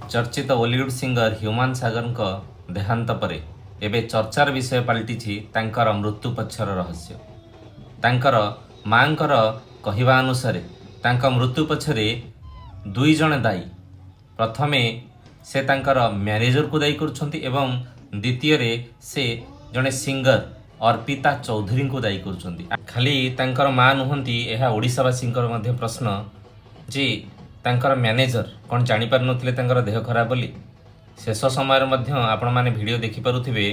चर्चित Bollywood singer human सागर देहांत पर एवं चर्चार विषय पलटि तांकर मृत्यु पक्षर रहस्य। तांकर मांकर कहवा अनुसार तांका मृत्यु पछरे दुई जण दायी। प्रथमे से तांकर मैनेजर को दायी करुछंती एवं द्वितीय से जड़े सिंगर अर्पिता चौधरी को दायी करुछंती। खाली तांकर मां नुहंती यह ओडिशावासी प्रश्न जे तांकर मैनेजर कौन जानी पार नथिले तांकर देह खराब बोली। शेष समय आपण माने वीडियो देखि पारुथिबे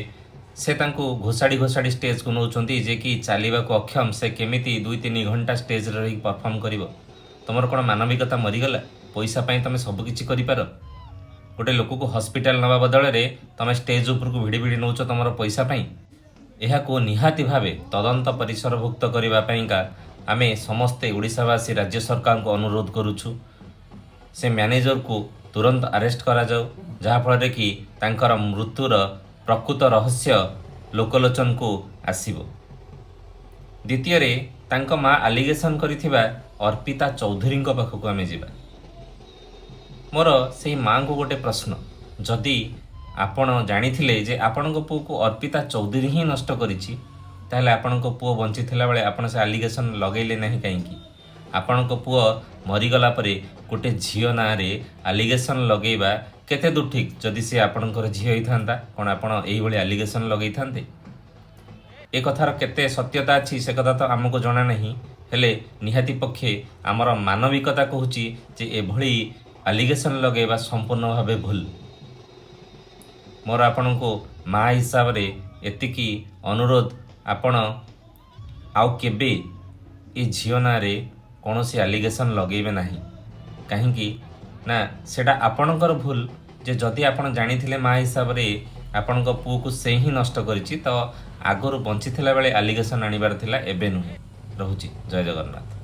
से तांको घोषाड़ी घोषाड़ी स्टेज को नौचंती जे कि चलिबा को अक्षम से केमिति 2-3 घंटा स्टेज रे रही परफॉर्म करिवो। तुमर कोन मानविकता मरीगला? पैसा पाई तमे सब किछि करि पार? गोटे लोक को हॉस्पिटल नवा बदल रे तमे स्टेज ऊपर को भिड़ी भिड़ी नौच तुमर पैसा पाई। एहा को निहाती भावे तदंत परिसरभुक्त करबा पाईका आमे समस्ते ओडिशावासी राज्य सरकार को अनुरोध करूछु से मैनेजर को तुरंत अरेस्ट करा जाऊ, जहाँ फल कि तांकर मृत्युर प्रकृत रहस्य लोकलोचन को आसीबो। द्वितीय तांको माँ आलिगेशन करिथिबा अर्पिता चौधरी पाखक आमे जिबा। मोर से माँ को गोटे प्रश्न, जदि आपण जानिथिले जे आपणको पुओ को अर्पिता चौधरी ही नष्ट करिछि ताहले आपणको पुओ बंची थिला बेले आपण से आलिगेशन लगैले नहीं काहेकि? आपणको पुओ मरीगला परे गोटे झील ना रे आलिगेशन लगेबा केते दूर ठीक? जदि से आपणकर झील होइथांता कोन आपण एही भली आलिगेशन लगैथांते? ए कथार केते सत्यता अछि से कथा तो हमको जणा नहीं, हेले निहाती पक्षे आमर मानविकता कहूची जे एभली आलिगेशन लगेबा संपूर्ण भावे भूल। मोर आपणको माँ हिसाब रे एतिकी अनुरोध, आपण आउ केबे ए झील ना रे कौनसी आलिगेशन लगेबे नहीं। कहीं ना सेटा आपणकर भूल जे जदि आपण जानिथिले माँ हिसाब रे आपणको पुओ को से ही नष्ट करिछि तो आगरु बंची थिला बेले आलिगेशन आनिबार थिला, एबे नुहे। रहुछि। जय जगन्नाथ।